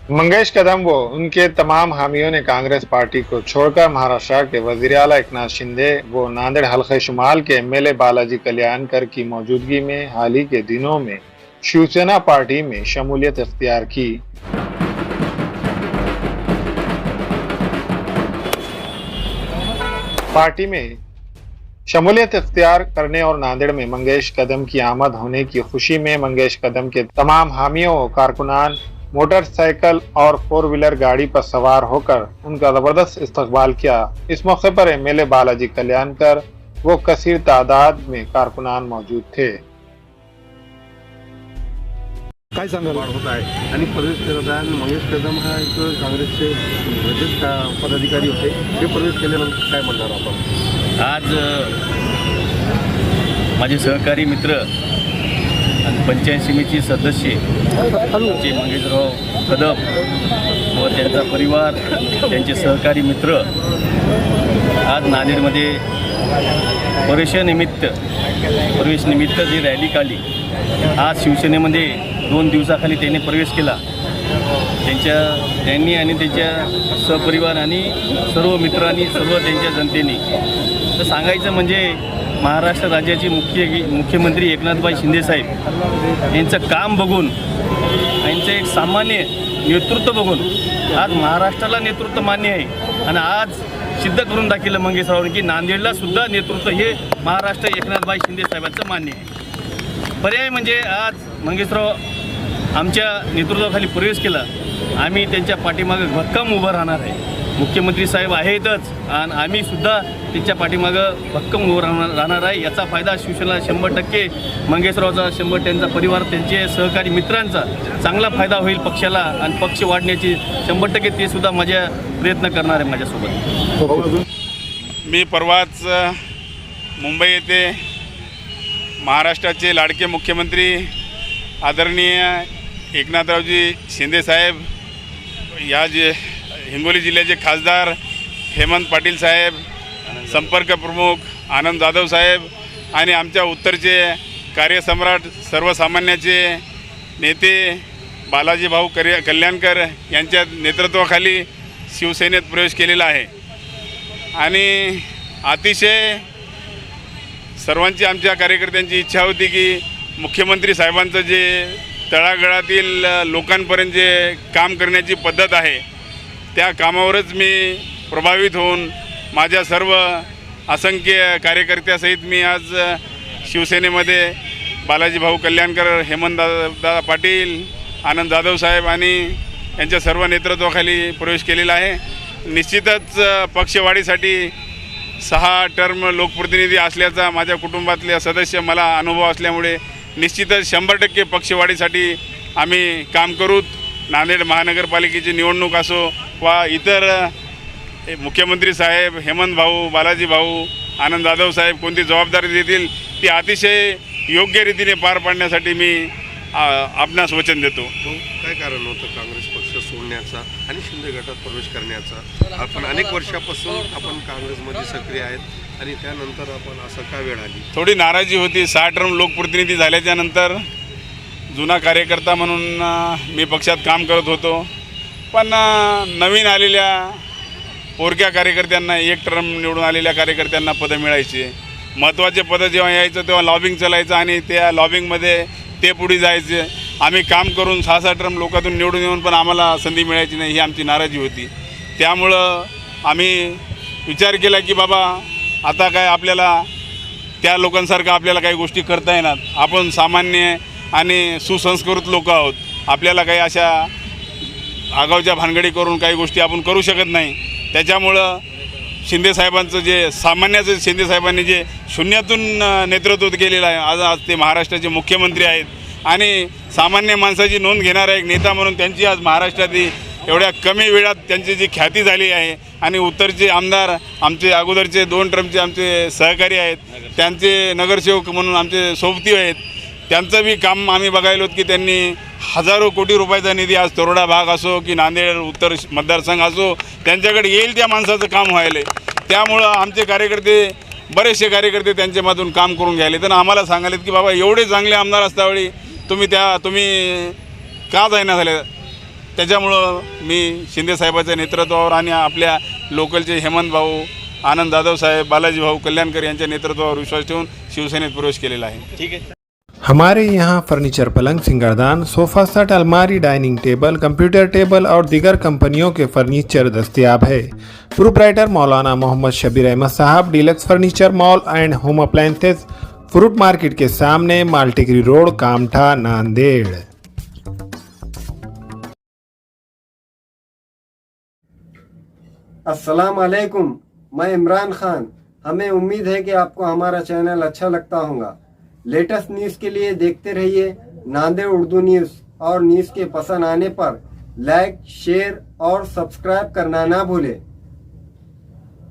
मंगेश कदम व उनके तमाम हामियों ने कांग्रेस पार्टी को छोड़कर महाराष्ट्र के वजीर आला एकनाथ शिंदे व नांदेड़ हल्के शुमाल के एमएलए बालाजी कल्याणकर की मौजूदगी में हाल ही के दिनों में शिवसेना पार्टी में शमूलियत इख्तियार की। पार्टी में शमूलियत इख्तियार करने और नांदेड़ में मंगेश कदम की आमद होने की खुशी में मंगेश कदम के तमाम हामियों और कारकुनान मोटरसाइकिल और फोर व्हीलर गाड़ी पर सवार होकर उनका जबरदस्त इस्तकबाल किया। इस मौके पर एमएलए बालाजी कल्याणकर वो कसीर तादाद में कारकुनान मौजूद थे। काय सांगाल होत आहे आणि प्रवेश करत आहे आणि मंगेश कदम हा एक काँग्रेसचे ज्येष्ठ पदाधिकारी होते, ते प्रवेश केल्यानंतर काय म्हणणार आपण? आज माझे सहकारी मित्र आणि पंचायत समिती सदस्य जे मंगेशराव कदम व त्यांचा परिवार, त्यांचे सहकारी मित्र आज नांदेडमध्ये प्रवेशनिमित्त जी रॅली काढली। आज शिवसेनेमध्ये 2 दिवसाखाली त्यांनी प्रवेश केला। त्यांनी आणि त्यांच्या सहपरिवार आणि सर्व मित्रांनी, सर्व त्यांच्या जनतेने तर सांगायचं म्हणजे महाराष्ट्र राज्याचे मुख्यमंत्री एकनाथभाई शिंदे साहेब यांचं काम बघून, यांचं एक सामान्य नेतृत्व बघून आज महाराष्ट्राला नेतृत्व मान्य आहे आणि आज सिद्ध करून दाखवलं मंगेशरावांनी की नांदेडला सुद्धा नेतृत्व हे महाराष्ट्र एकनाथभाई शिंदे साहेबांचं मान्य आहे। पर्याय म्हणजे आज मंगेशराव आमच्या नेतृत्वाखाली प्रवेश केला, आम्ही त्यांच्या पाठीमागे भक्कम उभं राहणार आहे। मुख्यमंत्री साहेब आहेतच आणि आम्ही सुद्धा त्यांच्या पाठीमागं भक्कम उभं राहणार आहे। याचा फायदा शिवसेनेला 100%, मंगेशरावचा 100%, त्यांचा परिवार, त्यांचे सहकारी मित्रांचा चांगला फायदा होईल पक्षाला आणि पक्ष वाढण्याची 100% ते सुद्धा माझ्या प्रयत्न करणार आहे माझ्यासोबत। मी परवाच मुंबई येथे महाराष्ट्राचे लाडके मुख्यमंत्री आदरणीय एकनाथरावजी शिंदे साहेब, या हिंगोली जिल्ह्याचे खासदार हेमंत पाटील साहेब, संपर्क प्रमुख आनंद जाधव साहेब आणि आमच्या उत्तरचे कार्यसम्राट सर्वसामान्याचे नेते बालाजी भाऊ कल्याणकर यांच्या नेतृत्वाखाली शिवसेनेत प्रवेश केलेला आहे आणि अतिशय सर्वांची, आमच्या कार्यकर्त्यांची इच्छा होती की मुख्यमंत्री साहेबांचं जे तळागाळातील लोकांपर्यंत जे काम करण्याची पद्धत आहे त्या कामावरच मी प्रभावित होऊन माझ्या सर्व असंख्य कार्यकर्त्यासहित मी आज शिवसेनेमध्ये बालाजी भाऊ कल्याणकर, हेमंत दादा पाटील, आनंद जाधव साहेब आणि यांच्या सर्व नेतृत्वाखाली प्रवेश केलेला आहे। निश्चितच पक्षवाढीसाठी 6 टर्म लोकप्रतिनिधी असल्याचा माझ्या कुटुंबातले सदस्य मला अनुभव असल्यामुळे निश्चितच 100% पक्षवाढीसाठी आम्ही काम करू। नांदेड महानगरपालिकेची निवडणूक असो वा इतर मुख्यमंत्री साहेब, हेमंत भाऊ, बालाजी भाऊ, आनंद जाधव साहेब कोणती जबाबदारी देतील ती अतिशय योग्य रीतीने पार पाडण्यासाठी मी आपणास वचन देतो। काय कारण होतं काँग्रेस पक्ष सोडण्याचा आणि शिंदे गटात प्रवेश करण्याचा? आपण अनेक वर्षापासून आपण काँग्रेसमध्ये सक्रिय आहेत आणि त्यानंतर आपण असं का वेळ आली? थोडी नाराजी होती। 6 टर्म लोकप्रतिनिधी झाल्याच्यानंतर जुना कार्यकर्ता म्हणून मी पक्षात काम करत होतो, पण नवीन आलेल्या पोरक्या कार्यकर्त्यांना, 1 टर्म निवडून आलेल्या कार्यकर्त्यांना पदं मिळायची। महत्त्वाचे पदं जेव्हा यायचं तेव्हा लॉबिंग चालायचं आणि त्या लॉबिंगमध्ये ते पुढे जायचे। आम्ही काम करून 6 टर्म लोकातून निवडून येऊन पण आम्हाला संधी मिळायची नाही, ही आमची नाराजी होती। त्यामुळं आम्ही विचार केला की बाबा आता काय आपल्याला त्या लोकांसारखं आपल्याला काही गोष्टी करता येणार, आपण सामान्य आणि सुसंस्कृत लोक आहोत, आपल्याला काही अशा आगाऊच्या भानगडी करून काही गोष्टी आपण करू शकत नाही। त्याच्यामुळं शिंदेसाहेबांचं जे सामान्याचं शिंदेसाहेबांनी जे शून्यातून नेतृत्व केलेलं आहे, आज ते महाराष्ट्राचे मुख्यमंत्री आहेत आणि सामान्य माणसाची नोंद घेणारा एक नेता म्हणून त्यांची आज महाराष्ट्रातील एवढ्या कमी वेळात त्यांची जी ख्याती झाली आहे आणि उत्तरचे आमदार, आमचे अगोदरचे 2 टर्मचे आमचे सहकारी आहेत, त्यांचे नगरसेवक म्हणून आमचे सोबती आहेत, त्यांचं बी काम आम्ही बघायलो की त्यांनी हजारो कोटी रुपयाचा निधी, आज तोरडा भाग असो की नांदेड उत्तर मतदारसंघ असो, त्यांच्याकडे येईल त्या माणसाचं काम व्हायलं। त्यामुळं आमचे कार्यकर्ते, बरेचसे कार्यकर्ते त्यांच्यामधून काम करून घ्यायले। तर आम्हाला सांगालेत की बाबा एवढे चांगले आमदार असतावेळी तुम्ही का जायना झाले? त्याच्यामुळं मी शिंदेसाहेबाच्या नेतृत्वावर आणि आपल्या लोकलचे हेमंत भाऊ, आनंद जाधव साहेब, बालाजी भाऊ कल्याणकर यांच्या नेतृत्वावर विश्वास ठेवून शिवसेनेत प्रवेश केलेला आहे. ठीक आहे. हमारे यहाँ फर्नीचर, पलंग, सिंगारदान, सोफा सेट, अलमारी, डाइनिंग टेबल, कंप्यूटर टेबल और दीगर कंपनियों के फर्नीचर दस्तयाब है. Proprietor Maulana Mohammad Shabbir Ahmed Sahab, deluxe furniture mall and home appliances, fruit market के सामने, माल्टीगिरी रोड, कामठा, नांदेड़. अस्सलाम वालेकुम, मैं इमरान खान. हमें उम्मीद है कि आपको हमारा चैनल अच्छा लगता होगा. लेटेस्ट न्यूज़ के लिए देखते रहिए नांदेड़ उर्दू न्यूज़, और न्यूज़ के पसंद आने पर लाइक, शेयर और सब्सक्राइब करना ना भूलें.